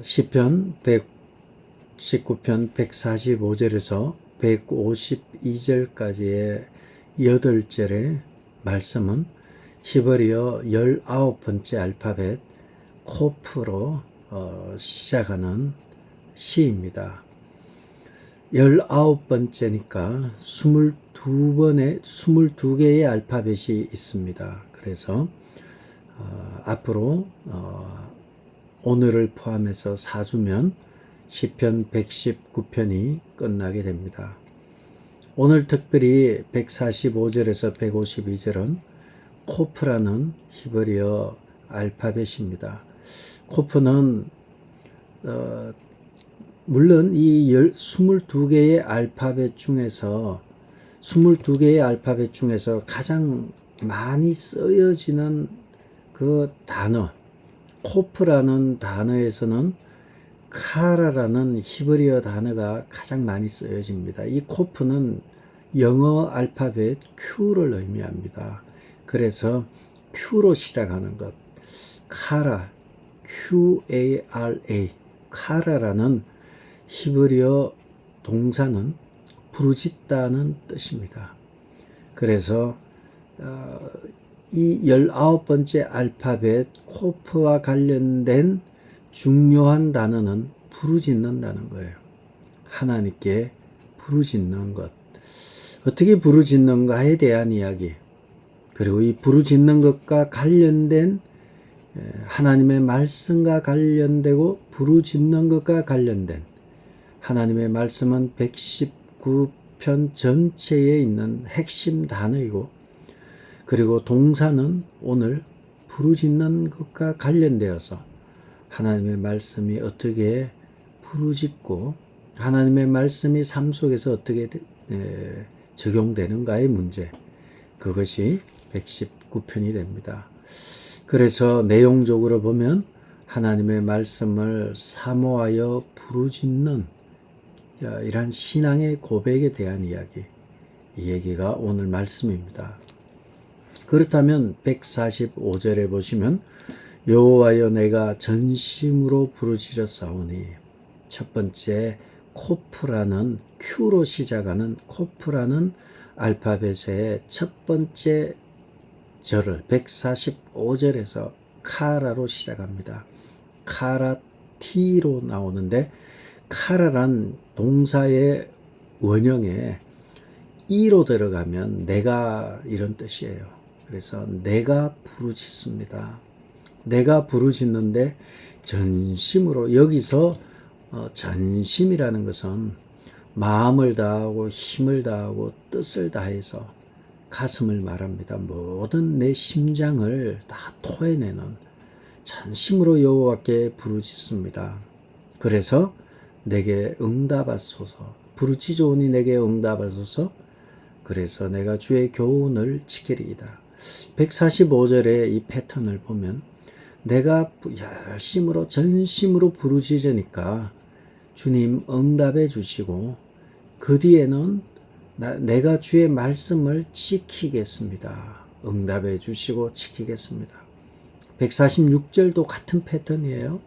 시편 119편 145절에서 152절까지의 8절의 말씀은 히브리어 19번째 알파벳 코프로 시작하는 시입니다. 19번째니까 22개의 알파벳이 있습니다. 그래서 앞으로 오늘을 포함해서 4주면 시편 119편이 끝나게 됩니다. 오늘 특별히 145절에서 152절은 코프라는 히브리어 알파벳입니다. 코프는 물론 이 22개의 알파벳 중에서 가장 많이 쓰여지는 그 단어, 코프라는 단어에서는 카라라는 히브리어 단어가 가장 많이 쓰여집니다. 이 코프는 영어 알파벳 Q를 의미합니다. 그래서 Q로 시작하는 것, 카라, Qara, 카라라는 히브리어 동사는 부르짖다는 뜻입니다. 그래서 이 19번째 알파벳 코프와 관련된 중요한 단어는 부르짖는다는 거예요. 하나님께 부르짖는 것. 어떻게 부르짖는가에 대한 이야기. 그리고 이 부르짖는 것과 관련된 하나님의 말씀과 관련되고 부르짖는 것과 관련된 하나님의 말씀은 119편 전체에 있는 핵심 단어이고, 그리고 동사는 오늘 부르짖는 것과 관련되어서 하나님의 말씀이 어떻게 부르짖고 하나님의 말씀이 삶 속에서 어떻게 적용되는가의 문제, 그것이 119편이 됩니다. 그래서 내용적으로 보면 하나님의 말씀을 사모하여 부르짖는 이러한 신앙의 고백에 대한 이야기, 이 얘기가 오늘 말씀입니다. 그렇다면 145절에 보시면 여호와여 내가 전심으로 부르짖었사오니, 첫 번째 코프라는 Q로 시작하는 코프라는 알파벳의 첫 번째 절을 145절에서 카라로 시작합니다. 카라 T로 나오는데, 카라란 동사의 원형에 이로 들어가면 내가 이런 뜻이에요. 그래서 내가 부르짖습니다. 내가 부르짖는데 전심으로, 여기서 전심이라는 것은 마음을 다하고 힘을 다하고 뜻을 다해서 가슴을 말합니다. 모든 내 심장을 다 토해내는 전심으로 여호와께 부르짖습니다. 그래서 내게 응답하소서, 부르짖으오니 내게 응답하소서, 그래서 내가 주의 교훈을 지키리이다. 145절의 이 패턴을 보면 내가 열심으로 전심으로 부르짖으니까 주님 응답해 주시고, 그 뒤에는 내가 주의 말씀을 지키겠습니다. 응답해 주시고 지키겠습니다. 146절도 같은 패턴이에요.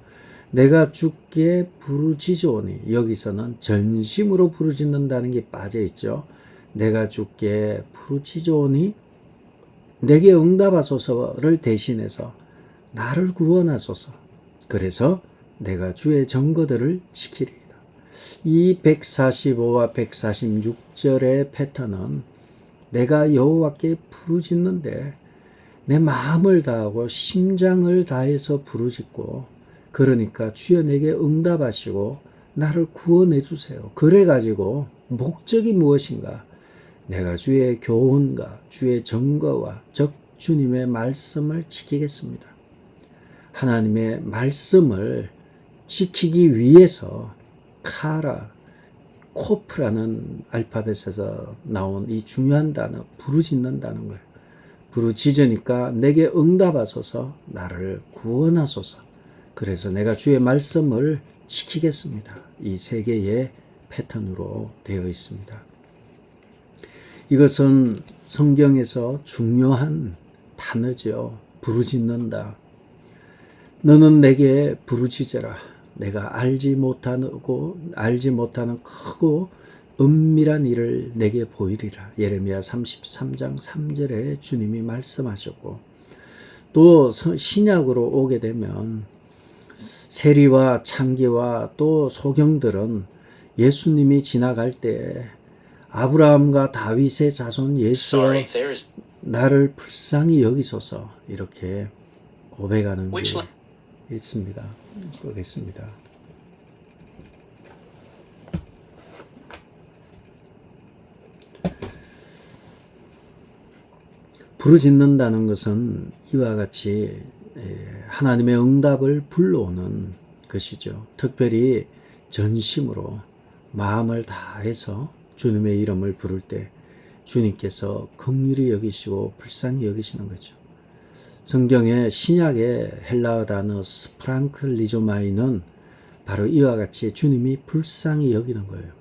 내가 주께 부르짖으오니, 여기서는 전심으로 부르짖는다는 게 빠져 있죠. 내가 주께 부르짖으오니 내게 응답하소서를 대신해서 나를 구원하소서. 그래서 내가 주의 증거들을 지키리이다. 이 145와 146절의 패턴은 내가 여호와께 부르짖는데 내 마음을 다하고 심장을 다해서 부르짖고, 그러니까 주여 내게 응답하시고 나를 구원해 주세요. 그래가지고 목적이 무엇인가? 내가 주의 교훈과 주의 증거와 즉 주님의 말씀을 지키겠습니다. 하나님의 말씀을 지키기 위해서 카라, 코프라는 알파벳에서 나온 이 중요한 단어, 부르짖는다는 거예요. 부르짖으니까 내게 응답하소서, 나를 구원하소서. 그래서 내가 주의 말씀을 지키겠습니다. 이 세 개의 패턴으로 되어 있습니다. 이것은 성경에서 중요한 단어죠. 부르짖는다. 너는 내게 부르짖어라. 내가 알지 못하는 크고 은밀한 일을 내게 보이리라. 예레미야 33장 3절에 주님이 말씀하셨고, 또 신약으로 오게 되면 세리와 창기와 또 소경들은 예수님이 지나갈 때 아브라함과 다윗의 자손 예수여 나를 불쌍히 여기소서 이렇게 고백하는 게 있습니다. 보겠습니다. 부르짖는다는 것은 이와 같이 하나님의 응답을 불러오는 것이죠. 특별히 전심으로 마음을 다해서 주님의 이름을 부를 때 주님께서 긍휼히 여기시고 불쌍히 여기시는 거죠. 성경의 신약의 헬라어 단어 스프랑클리조마이는 바로 이와 같이 주님이 불쌍히 여기는 거예요.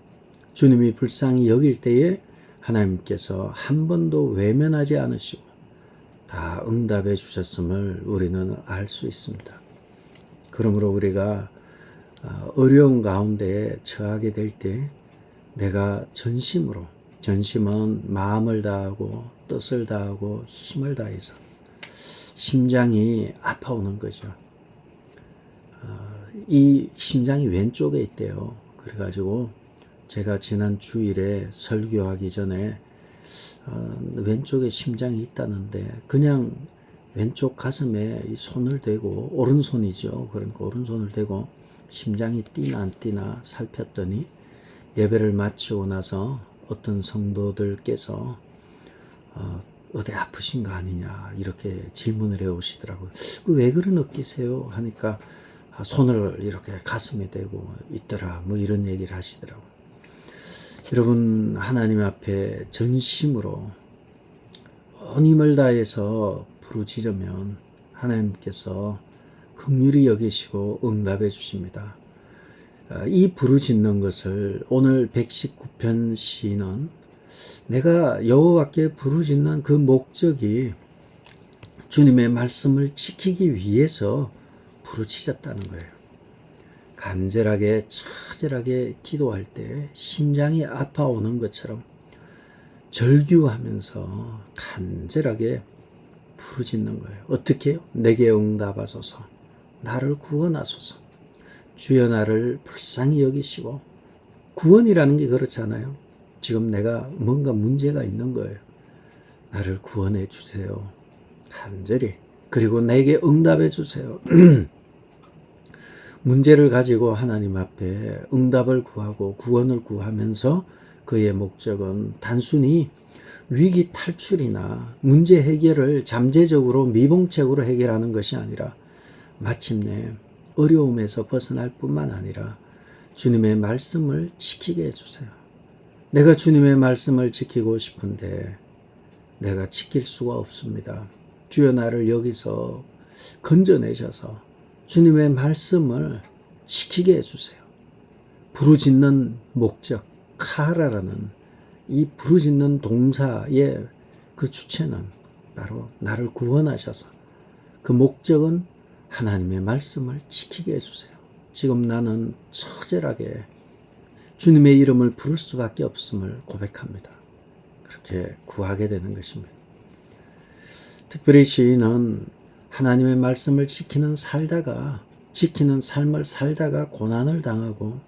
주님이 불쌍히 여길 때에 하나님께서 한 번도 외면하지 않으시고 다 응답해 주셨음을 우리는 알 수 있습니다. 그러므로 우리가 어려운 가운데 처하게 될 때 내가 전심은 마음을 다하고 뜻을 다하고 힘을 다해서 심장이 아파오는 거죠. 이 심장이 왼쪽에 있대요. 그래가지고 제가 지난 주일에 설교하기 전에 왼쪽에 심장이 있다는데 그냥 왼쪽 가슴에 손을 대고, 오른손이죠. 그러니까 오른손을 대고 심장이 뛰나 안 뛰나 살폈더니 예배를 마치고 나서 어떤 성도들께서 어디 아프신 거 아니냐 이렇게 질문을 해 오시더라고요. 왜 그런 느끼세요? 하니까 손을 이렇게 가슴에 대고 있더라 뭐 이런 얘기를 하시더라고요. 여러분, 하나님 앞에 전심으로 온 힘을 다해서 부르짖으면 하나님께서 긍휼히 여기시고 응답해 주십니다. 이 부르짖는 것을 오늘 119편 시인은 내가 여호와께 부르짖는 그 목적이 주님의 말씀을 지키기 위해서 부르짖었다는 거예요. 간절하게 처절하게 기도할 때 심장이 아파오는 것처럼 절규하면서 간절하게 부르짖는 거예요. 어떻게 해요? 내게 응답하소서, 나를 구원하소서, 주여 나를 불쌍히 여기시고. 구원이라는 게 그렇잖아요. 지금 내가 뭔가 문제가 있는 거예요. 나를 구원해 주세요. 간절히. 그리고 내게 응답해 주세요. 문제를 가지고 하나님 앞에 응답을 구하고 구원을 구하면서 그의 목적은 단순히 위기 탈출이나 문제 해결을 잠재적으로 미봉책으로 해결하는 것이 아니라 마침내 어려움에서 벗어날 뿐만 아니라 주님의 말씀을 지키게 해주세요. 내가 주님의 말씀을 지키고 싶은데 내가 지킬 수가 없습니다. 주여 나를 여기서 건져내셔서 주님의 말씀을 지키게 해주세요. 부르짖는 목적, 카라라는 이 부르짖는 동사의 그 주체는 바로 나를 구원하셔서 그 목적은 하나님의 말씀을 지키게 해주세요. 지금 나는 처절하게 주님의 이름을 부를 수밖에 없음을 고백합니다. 그렇게 구하게 되는 것입니다. 특별히 시인은 하나님의 말씀을 지키는 삶을 살다가 고난을 당하고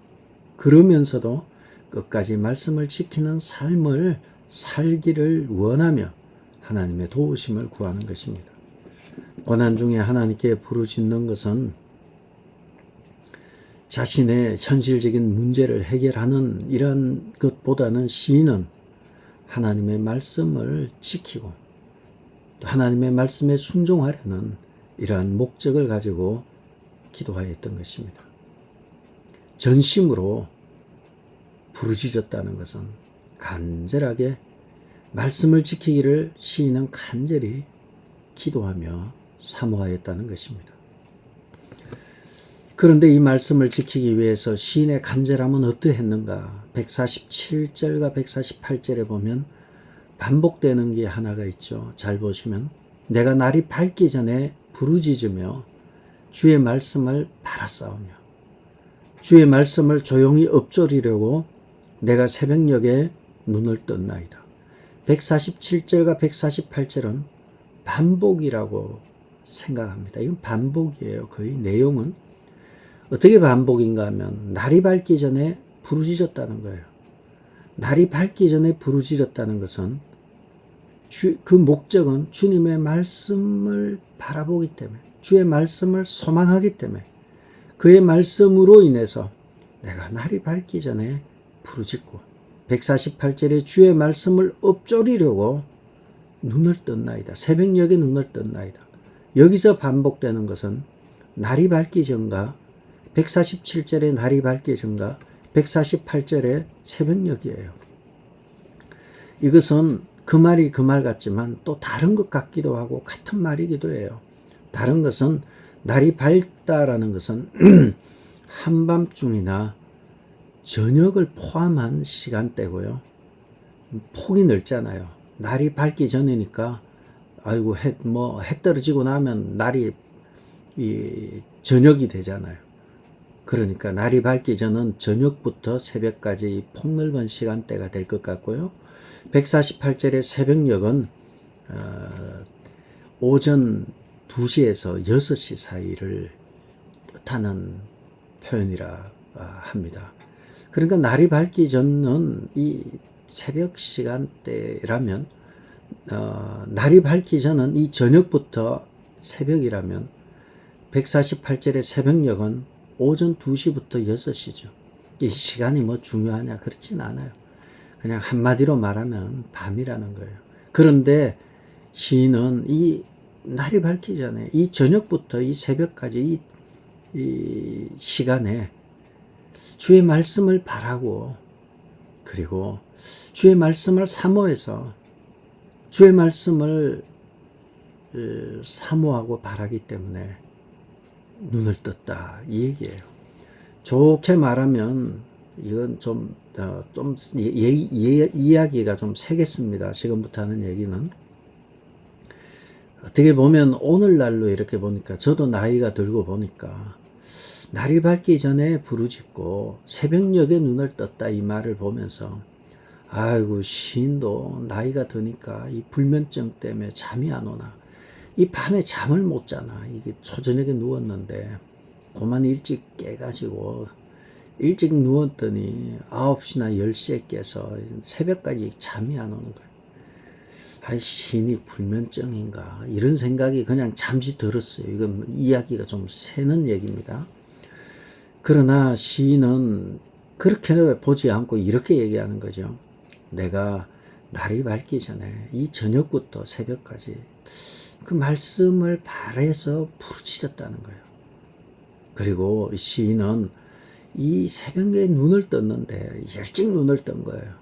그러면서도 끝까지 말씀을 지키는 삶을 살기를 원하며 하나님의 도우심을 구하는 것입니다. 고난 중에 하나님께 부르짖는 것은 자신의 현실적인 문제를 해결하는 이런 것보다는 시인은 하나님의 말씀을 지키고 하나님의 말씀에 순종하려는 이러한 목적을 가지고 기도하였던 것입니다. 전심으로 부르짖었다는 것은 간절하게 말씀을 지키기를 시인은 간절히 기도하며 사모하였다는 것입니다. 그런데 이 말씀을 지키기 위해서 시인의 간절함은 어떠했는가? 147절과 148절에 보면 반복되는 게 하나가 있죠. 잘 보시면 내가 날이 밝기 전에 부르짖으며 주의 말씀을 바라싸우며 주의 말씀을 조용히 읊조리려고 내가 새벽녘에 눈을 떴나이다. 147절과 148절은 반복이라고 생각합니다. 이건 반복이에요. 거의 내용은. 어떻게 반복인가 하면 날이 밝기 전에 부르짖었다는 거예요. 날이 밝기 전에 부르짖었다는 것은 그 목적은 주님의 말씀을 바라보기 때문에, 주의 말씀을 소망하기 때문에, 그의 말씀으로 인해서 내가 날이 밝기 전에 부르짖고 148절에 주의 말씀을 읊조리려고 눈을 떴나이다. 새벽녘에 눈을 떴나이다. 여기서 반복되는 것은 날이 밝기 전과 147절에 날이 밝기 전과 148절에 새벽녘이에요. 이것은 그 말이 그 말 같지만 또 다른 것 같기도 하고 같은 말이기도 해요. 다른 것은 날이 밝다라는 것은 한밤중이나 저녁을 포함한 시간대고요. 폭이 넓잖아요. 날이 밝기 전이니까 아이고 해 떨어지고 나면 날이 저녁이 되잖아요. 그러니까 날이 밝기 전은 저녁부터 새벽까지 이 폭넓은 시간대가 될 것 같고요. 148절의 새벽녘은 오전 2시에서 6시 사이를 뜻하는 표현이라 합니다. 그러니까 날이 밝기 전은 이 새벽 시간대라면 날이 밝기 전은 이 저녁부터 새벽이라면 148절의 새벽녘은 오전 2시부터 6시죠. 이 시간이 뭐 중요하냐? 그렇진 않아요. 그냥 한마디로 말하면 밤이라는 거예요. 그런데 시인은 이 날이 밝기 전에 이 저녁부터 이 새벽까지 이 시간에 주의 말씀을 바라고 그리고 주의 말씀을 사모해서 주의 말씀을 사모하고 바라기 때문에 눈을 떴다 이 얘기예요. 좋게 말하면 이건 좀 이야기가 좀 세겠습니다. 지금부터 하는 얘기는 어떻게 보면 오늘날로 이렇게 보니까 저도 나이가 들고 보니까 날이 밝기 전에 부르짖고 새벽녘에 눈을 떴다 이 말을 보면서 아이고 시인도 나이가 드니까 이 불면증 때문에 잠이 안 오나 이 밤에 잠을 못 자나 이게 초저녁에 누웠는데 그만 일찍 깨가지고 일찍 누웠더니 9시나 10시에 깨서 새벽까지 잠이 안 오는 거예요. 아이 시인이 불면증인가 이런 생각이 그냥 잠시 들었어요. 이건 이야기가 좀 새는 얘기입니다. 그러나 시인은 그렇게 보지 않고 이렇게 얘기하는 거죠. 내가 날이 밝기 전에 이 저녁부터 새벽까지 그 말씀을 바라서 부르짖었다는 거예요. 그리고 시인은 이 새벽에 눈을 떴는데 일찍 눈을 뜬 거예요.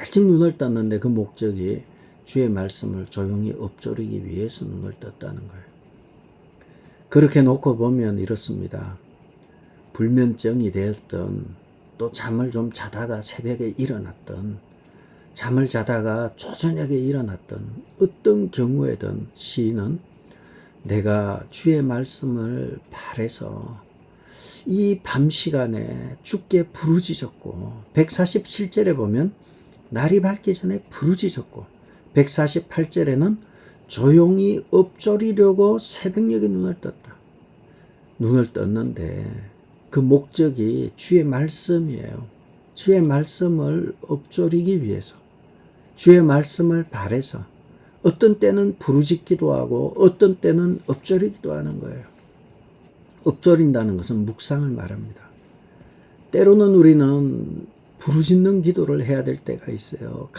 일찍 눈을 떴는데 그 목적이 주의 말씀을 조용히 읊조리기 위해서 눈을 떴다는 거예요. 그렇게 놓고 보면 이렇습니다. 불면증이 되었던 또 잠을 좀 자다가 새벽에 일어났던 잠을 자다가 초저녁에 일어났던 어떤 경우에든 시인은 내가 주의 말씀을 바라서 이 밤 시간에 주께 부르짖었고 147절에 보면 날이 밝기 전에 부르짖었고 148절에는 조용히 읊조리려고 새벽녘에 눈을 떴다. 눈을 떴는데 그 목적이 주의 말씀이에요. 주의 말씀을 읊조리기 위해서 주의 말씀을 바라서 어떤 때는 부르짖기도 하고 어떤 때는 읊조리기도 하는 거예요. 읊조린다는 것은 묵상을 말합니다. 때로는 우리는 부르짖는 기도를 해야 될 때가 있어요.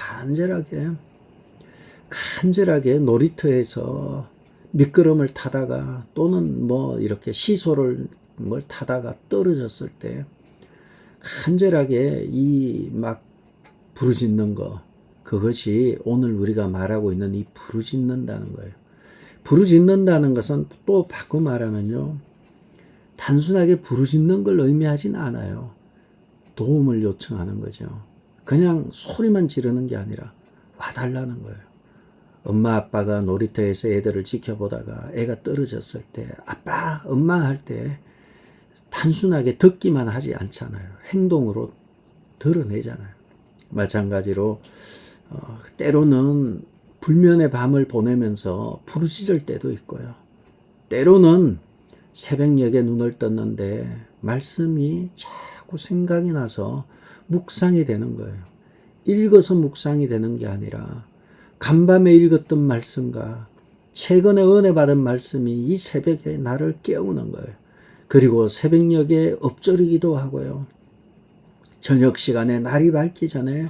간절하게 놀이터에서 미끄럼을 타다가 또는 뭐 이렇게 시소를 뭘 타다가 떨어졌을 때 간절하게 이 막 부르짖는 거 그것이 오늘 우리가 말하고 있는 이 부르짖는다는 거예요. 부르짖는다는 것은 또 바꿔 말하면요. 단순하게 부르짖는 걸 의미하진 않아요. 도움을 요청하는 거죠. 그냥 소리만 지르는 게 아니라 와달라는 거예요. 엄마 아빠가 놀이터에서 애들을 지켜보다가 애가 떨어졌을 때 아빠 엄마 할 때 단순하게 듣기만 하지 않잖아요. 행동으로 드러내잖아요. 마찬가지로 때로는 불면의 밤을 보내면서 부르짖을 때도 있고요. 때로는 새벽녘에 눈을 떴는데 말씀이 자꾸 생각이 나서 묵상이 되는 거예요. 읽어서 묵상이 되는 게 아니라 간밤에 읽었던 말씀과 최근에 은혜 받은 말씀이 이 새벽에 나를 깨우는 거예요. 그리고 새벽녘에 엎조리기도 하고요. 저녁 시간에 날이 밝기 전에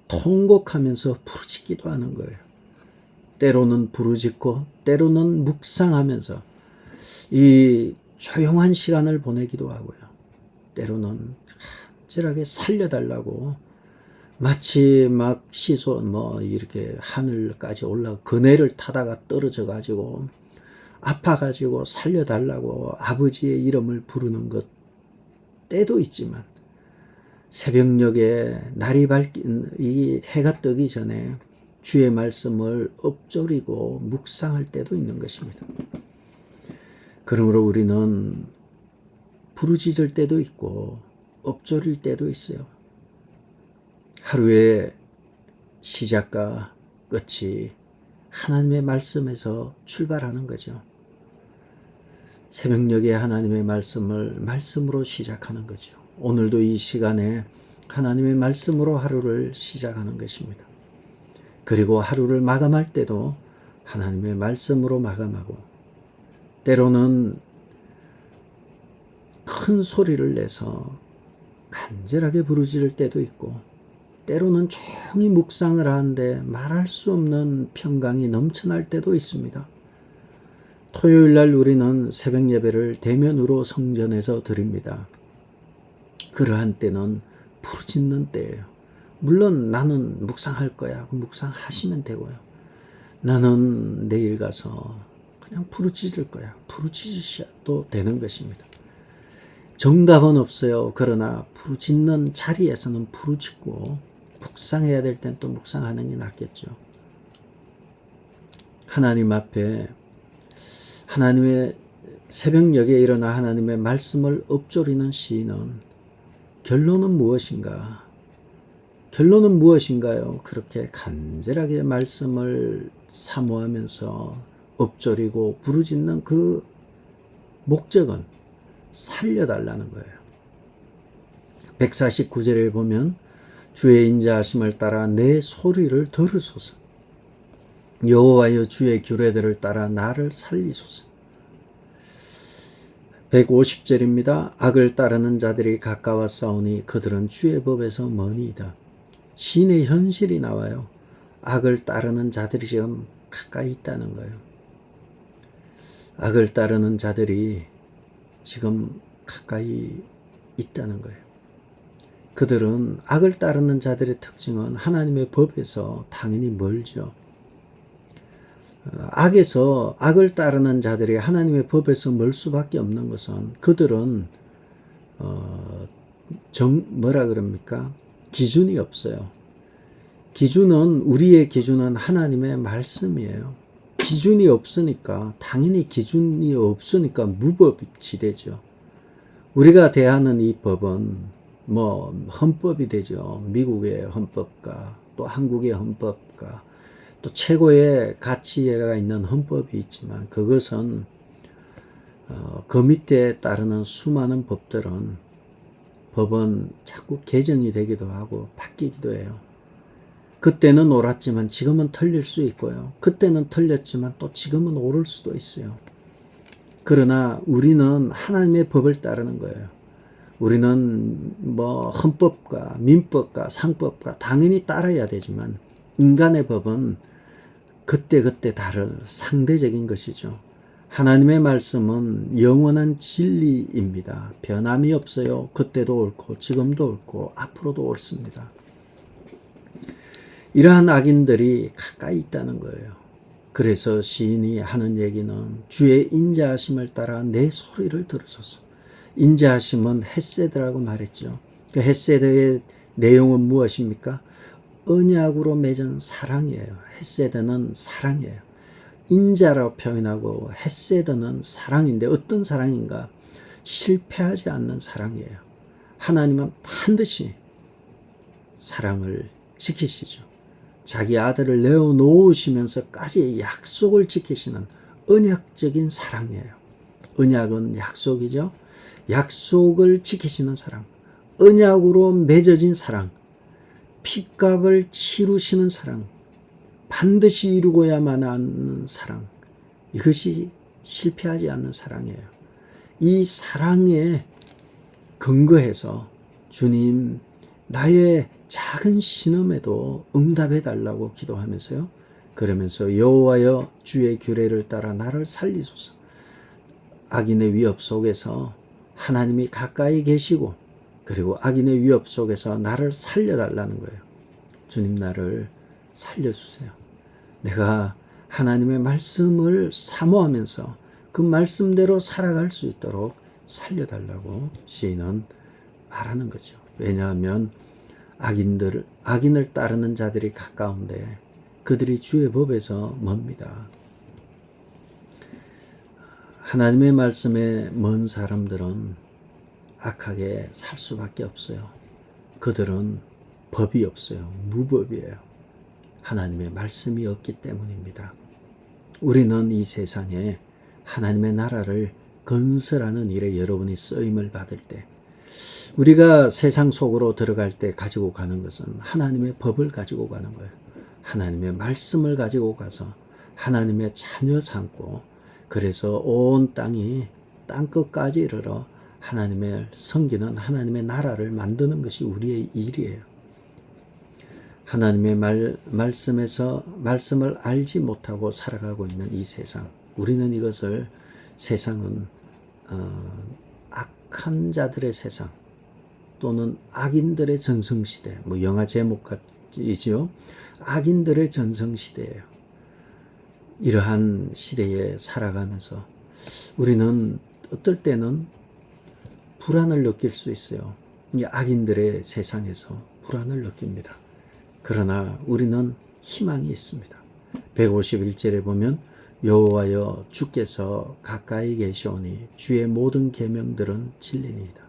통곡하면서 부르짖기도 하는 거예요. 때로는 부르짖고 때로는 묵상하면서 이 조용한 시간을 보내기도 하고요. 때로는 간절하게 살려달라고 마치 막 이렇게 하늘까지 올라 그네를 타다가 떨어져 가지고 아파 가지고 살려달라고 아버지의 이름을 부르는 것 때도 있지만 새벽녘에 날이 밝긴 이 해가 뜨기 전에 주의 말씀을 엎조리고 묵상할 때도 있는 것입니다. 그러므로 우리는 부르짖을 때도 있고 엎조릴 때도 있어요. 하루의 시작과 끝이 하나님의 말씀에서 출발하는 거죠. 새벽녘에 하나님의 말씀을 말씀으로 시작하는 거죠. 오늘도 이 시간에 하나님의 말씀으로 하루를 시작하는 것입니다. 그리고 하루를 마감할 때도 하나님의 말씀으로 마감하고 때로는 큰 소리를 내서 간절하게 부르짖을 때도 있고 때로는 조용히 묵상을 하는데 말할 수 없는 평강이 넘쳐날 때도 있습니다. 토요일 날 우리는 새벽 예배를 대면으로 성전에서 드립니다. 그러한 때는 부르짖는 때예요. 물론 나는 묵상할 거야. 묵상하시면 되고요. 나는 내일 가서 그냥 부르짖을 거야. 부르짖으셔도 되는 것입니다. 정답은 없어요. 그러나 부르짖는 자리에서는 부르짖고 묵상해야 될 땐 또 묵상하는 게 낫겠죠. 하나님 앞에 하나님의 새벽녘에 일어나 하나님의 말씀을 엎조리는 시인은 결론은 무엇인가? 결론은 무엇인가요? 그렇게 간절하게 말씀을 사모하면서 엎조리고 부르짖는 그 목적은 살려달라는 거예요. 149절에 보면 주의 인자하심을 따라 내 소리를 들으소서. 여호와여 주의 규례들을 따라 나를 살리소서. 150절입니다. 악을 따르는 자들이 가까워 싸우니 그들은 주의 법에서 머니이다. 시인의 현실이 나와요. 악을 따르는 자들이 지금 가까이 있다는 거예요. 악을 따르는 자들이 지금 가까이 있다는 거예요. 그들은 악을 따르는 자들의 특징은 하나님의 법에서 당연히 멀죠. 악을 따르는 자들이 하나님의 법에서 멀 수밖에 없는 것은 그들은 기준이 없어요. 우리의 기준은 하나님의 말씀이에요. 기준이 없으니까 당연히 기준이 없으니까 무법지대죠. 우리가 대하는 이 법은 헌법이 되죠. 미국의 헌법과 또 한국의 헌법과 또 최고의 가치가 있는 헌법이 있지만 그것은 그 밑에 따르는 수많은 법은 자꾸 개정이 되기도 하고 바뀌기도 해요. 그때는 옳았지만 지금은 틀릴 수 있고요. 그때는 틀렸지만 또 지금은 옳을 수도 있어요. 그러나 우리는 하나님의 법을 따르는 거예요. 우리는 헌법과 민법과 상법과 당연히 따라야 되지만 인간의 법은 그때그때 다른 상대적인 것이죠. 하나님의 말씀은 영원한 진리입니다. 변함이 없어요. 그때도 옳고 지금도 옳고 앞으로도 옳습니다. 이러한 악인들이 가까이 있다는 거예요. 그래서 시인이 하는 얘기는 주의 인자하심을 따라 내 소리를 들으소서. 인자하심은 헤세드라고 말했죠. 그 헤세드의 내용은 무엇입니까? 언약으로 맺은 사랑이에요. 헤세드는 사랑이에요. 인자라고 표현하고 헤세드는 사랑인데 어떤 사랑인가? 실패하지 않는 사랑이에요. 하나님은 반드시 사랑을 지키시죠. 자기 아들을 내어놓으시면서까지 약속을 지키시는 언약적인 사랑이에요. 언약은 약속이죠. 약속을 지키시는 사랑, 언약으로 맺어진 사랑, 핏값을 치르시는 사랑, 반드시 이루고야만 하는 사랑, 이것이 실패하지 않는 사랑이에요. 이 사랑에 근거해서 주님, 나의 작은 신음에도 응답해 달라고 기도하면서요. 그러면서 여호와여 주의 규례를 따라 나를 살리소서. 악인의 위협 속에서 하나님이 가까이 계시고 그리고 악인의 위협 속에서 나를 살려달라는 거예요. 주님 나를 살려주세요. 내가 하나님의 말씀을 사모하면서 그 말씀대로 살아갈 수 있도록 살려달라고 시인은 말하는 거죠. 왜냐하면 악인을 따르는 자들이 가까운데 그들이 주의 법에서 멉니다. 하나님의 말씀에 먼 사람들은 악하게 살 수밖에 없어요. 그들은 법이 없어요. 무법이에요. 하나님의 말씀이 없기 때문입니다. 우리는 이 세상에 하나님의 나라를 건설하는 일에 여러분이 쓰임을 받을 때 우리가 세상 속으로 들어갈 때 가지고 가는 것은 하나님의 법을 가지고 가는 거예요. 하나님의 말씀을 가지고 가서 하나님의 자녀 삼고 그래서 온 땅이 땅끝까지 이르러 하나님의 섬기는 하나님의 나라를 만드는 것이 우리의 일이에요. 하나님의 말씀에서 말씀을 알지 못하고 살아가고 있는 이 세상, 우리는 이것을 세상은 악한 자들의 세상 또는 악인들의 전성시대, 뭐 영화 제목이지요. 악인들의 전성시대예요. 이러한 시대에 살아가면서 우리는 어떨 때는 불안을 느낄 수 있어요. 이 악인들의 세상에서 불안을 느낍니다. 그러나 우리는 희망이 있습니다. 151절에 보면 여호와여 주께서 가까이 계시오니 주의 모든 계명들은 진리니이다.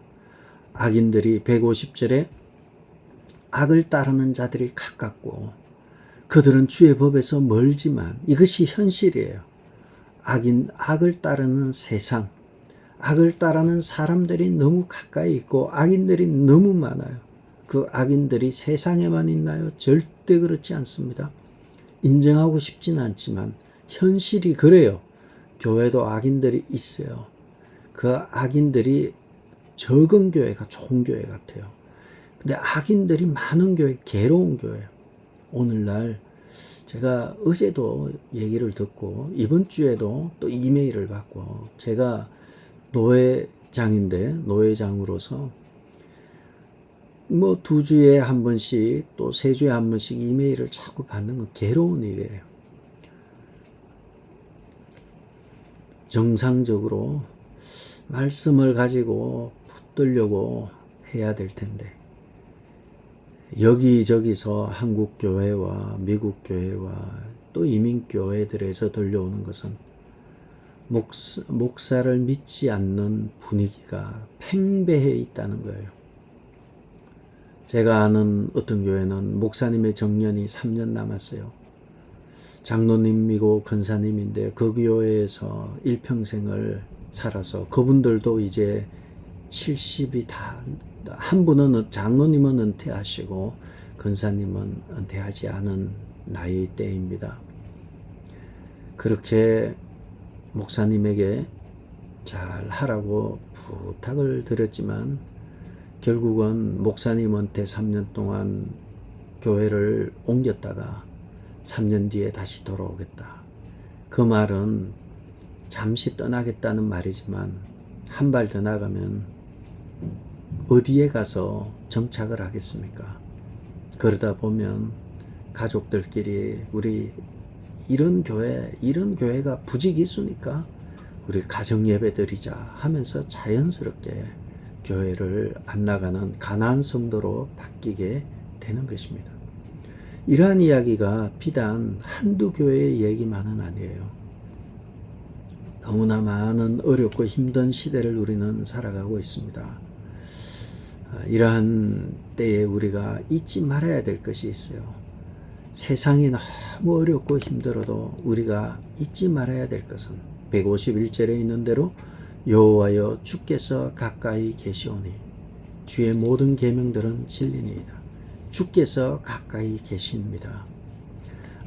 악인들이 150절에 악을 따르는 자들이 가깝고 그들은 주의 법에서 멀지만 이것이 현실이에요. 악을 따르는 세상, 악을 따르는 사람들이 너무 가까이 있고 악인들이 너무 많아요. 그 악인들이 세상에만 있나요? 절대 그렇지 않습니다. 인정하고 싶지는 않지만 현실이 그래요. 교회도 악인들이 있어요. 그 악인들이 적은 교회가 좋은 교회 같아요. 근데 악인들이 많은 교회, 괴로운 교회예요. 오늘날 제가 어제도 얘기를 듣고 이번 주에도 또 이메일을 받고 제가 노회장인데 노회장으로서 뭐 2주에 한 번씩 또 3주에 한 번씩 이메일을 자꾸 받는 건 괴로운 일이에요. 정상적으로 말씀을 가지고 붙들려고 해야 될 텐데 여기저기서 한국 교회와 미국 교회와 또 이민 교회들에서 들려오는 것은 목사를 믿지 않는 분위기가 팽배해 있다는 거예요. 제가 아는 어떤 교회는 목사님의 정년이 3년 남았어요. 장로님이고 권사님인데 그 교회에서 일평생을 살아서 그분들도 이제 70이 다, 한 분은 장로님은 은퇴하시고 권사님은 은퇴하지 않은 나이대입니다. 그렇게 목사님에게 잘 하라고 부탁을 드렸지만 결국은 목사님 은퇴 3년 동안 교회를 옮겼다가 3년 뒤에 다시 돌아오겠다. 그 말은 잠시 떠나겠다는 말이지만 한 발 더 나가면 어디에 가서 정착을 하겠습니까? 그러다 보면 가족들끼리 우리 이런 교회가 부지기수니까 우리 가정 예배 드리자 하면서 자연스럽게 교회를 안 나가는 가난한 성도로 바뀌게 되는 것입니다. 이러한 이야기가 비단 한두 교회의 얘기만은 아니에요. 너무나 많은 어렵고 힘든 시대를 우리는 살아가고 있습니다. 이러한 때에 우리가 잊지 말아야 될 것이 있어요. 세상이 너무 어렵고 힘들어도 우리가 잊지 말아야 될 것은 151절에 있는 대로 여호와여 주께서 가까이 계시오니 주의 모든 계명들은 진리니이다. 주께서 가까이 계십니다.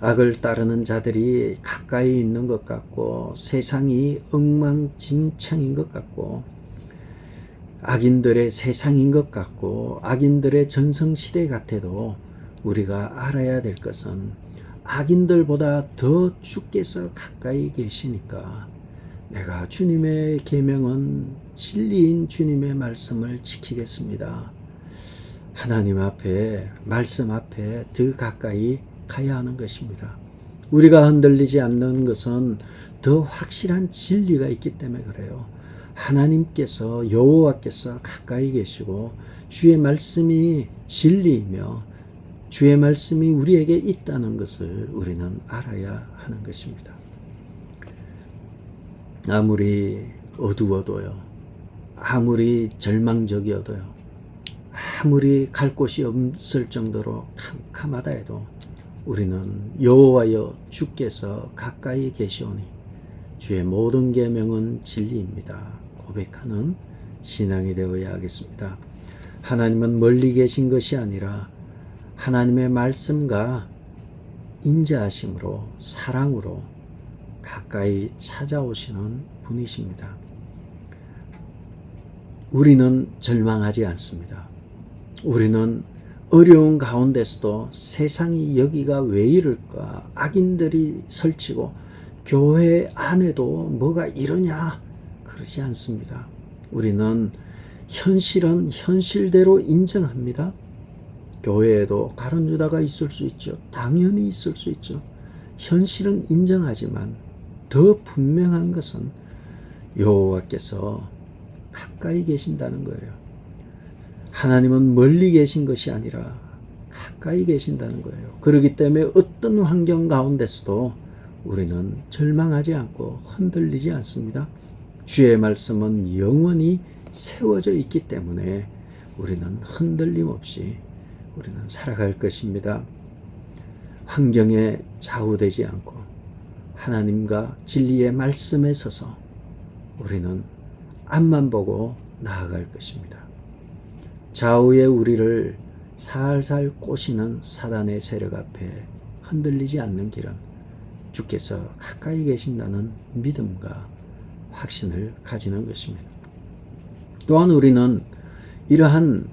악을 따르는 자들이 가까이 있는 것 같고 세상이 엉망진창인 것 같고 악인들의 세상인 것 같고 악인들의 전성시대 같아도 우리가 알아야 될 것은 악인들보다 더 주께서 가까이 계시니까 내가 주님의 계명은 진리인 주님의 말씀을 지키겠습니다. 하나님 앞에 말씀 앞에 더 가까이 가야 하는 것입니다. 우리가 흔들리지 않는 것은 더 확실한 진리가 있기 때문에 그래요. 하나님께서 여호와께서 가까이 계시고 주의 말씀이 진리이며 주의 말씀이 우리에게 있다는 것을 우리는 알아야 하는 것입니다. 아무리 어두워도요, 아무리 절망적이어도요, 아무리 갈 곳이 없을 정도로 캄캄하다 해도 우리는 여호와여 주께서 가까이 계시오니 주의 모든 계명은 진리입니다. 고백하는 신앙이 되어야 하겠습니다. 하나님은 멀리 계신 것이 아니라 하나님의 말씀과 인자하심으로 사랑으로 가까이 찾아오시는 분이십니다. 우리는 절망하지 않습니다. 우리는 어려운 가운데서도 세상이 여기가 왜 이럴까? 악인들이 설치고 교회 안에도 뭐가 이러냐? 그러지 않습니다. 우리는 현실은 현실대로 인정합니다. 교회에도 가룟유다가 있을 수 있죠. 당연히 있을 수 있죠. 현실은 인정하지만 더 분명한 것은 여호와께서 가까이 계신다는 거예요. 하나님은 멀리 계신 것이 아니라 가까이 계신다는 거예요. 그렇기 때문에 어떤 환경 가운데서도 우리는 절망하지 않고 흔들리지 않습니다. 주의 말씀은 영원히 세워져 있기 때문에 우리는 흔들림 없이 우리는 살아갈 것입니다. 환경에 좌우되지 않고 하나님과 진리의 말씀에 서서 우리는 앞만 보고 나아갈 것입니다. 좌우에 우리를 살살 꼬시는 사단의 세력 앞에 흔들리지 않는 길은 주께서 가까이 계신다는 믿음과 확신을 가지는 것입니다. 또한 우리는 이러한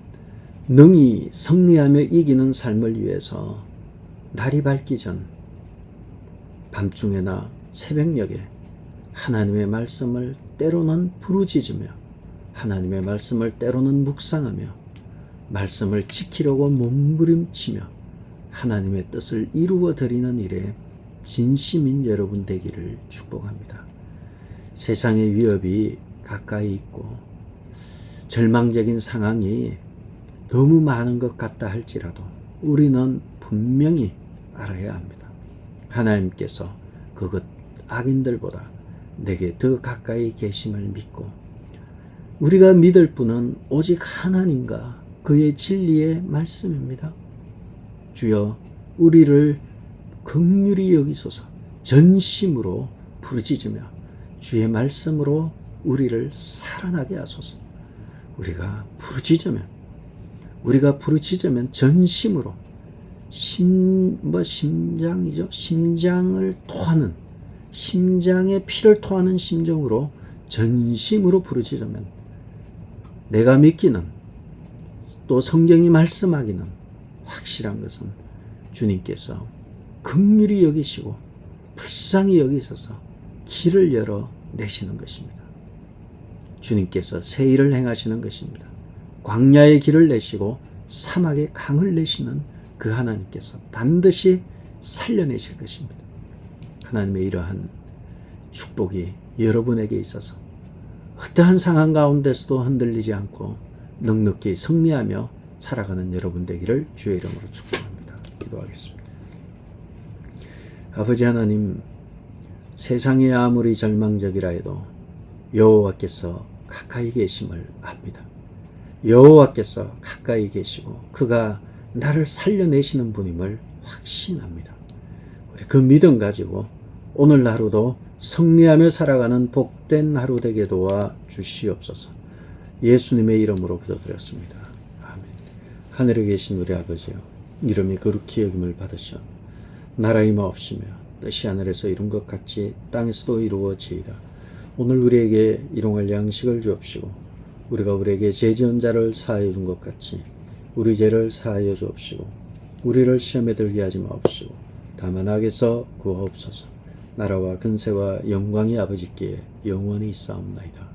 능히 승리하며 이기는 삶을 위해서 날이 밝기 전 밤중에나 새벽녘에 하나님의 말씀을 때로는 부르짖으며 하나님의 말씀을 때로는 묵상하며 말씀을 지키려고 몸부림치며 하나님의 뜻을 이루어 드리는 일에 진심인 여러분 되기를 축복합니다. 세상의 위협이 가까이 있고 절망적인 상황이 너무 많은 것 같다 할지라도 우리는 분명히 알아야 합니다. 하나님께서 그것 악인들보다 내게 더 가까이 계심을 믿고 우리가 믿을 분은 오직 하나님과 그의 진리의 말씀입니다. 주여 우리를 긍휼히 여기소서. 전심으로 부르짖으며 주의 말씀으로 우리를 살아나게 하소서. 우리가 부르짖으면 전심으로 심장을 토하는 심장의 피를 토하는 심정으로 전심으로 부르짖으면 내가 믿기는 또 성경이 말씀하기는 확실한 것은 주님께서 긍휼히 여기시고 불쌍히 여기셔서 길을 열어 내시는 것입니다. 주님께서 새 일을 행하시는 것입니다. 광야의 길을 내시고 사막의 강을 내시는 그 하나님께서 반드시 살려내실 것입니다. 하나님의 이러한 축복이 여러분에게 있어서 어떠한 상황 가운데서도 흔들리지 않고 넉넉히 승리하며 살아가는 여러분 되기를 주의 이름으로 축복합니다. 기도하겠습니다. 아버지 하나님, 세상이 아무리 절망적이라 해도 여호와께서 가까이 계심을 압니다. 여호와께서 가까이 계시고 그가 나를 살려내시는 분임을 확신합니다. 우리 그 믿음 가지고 오늘 하루도 승리하며 살아가는 복된 하루 되게 도와 주시옵소서. 예수님의 이름으로 기도드렸습니다. 아멘. 하늘에 계신 우리 아버지여, 이름이 거룩히 여김을 받으시오. 나라의 마옵시며 뜻이 하늘에서 이룬 것 같이 땅에서도 이루어지이다. 오늘 우리에게 일용할 양식을 주옵시고 우리가 우리에게 죄 지은 자를 사하여 준 것 같이 우리 죄를 사하여 주옵시고 우리를 시험에 들게 하지 마옵시고 다만 악에서 구하옵소서. 나라와 근세와 영광이 아버지께 영원히 있사옵나이다.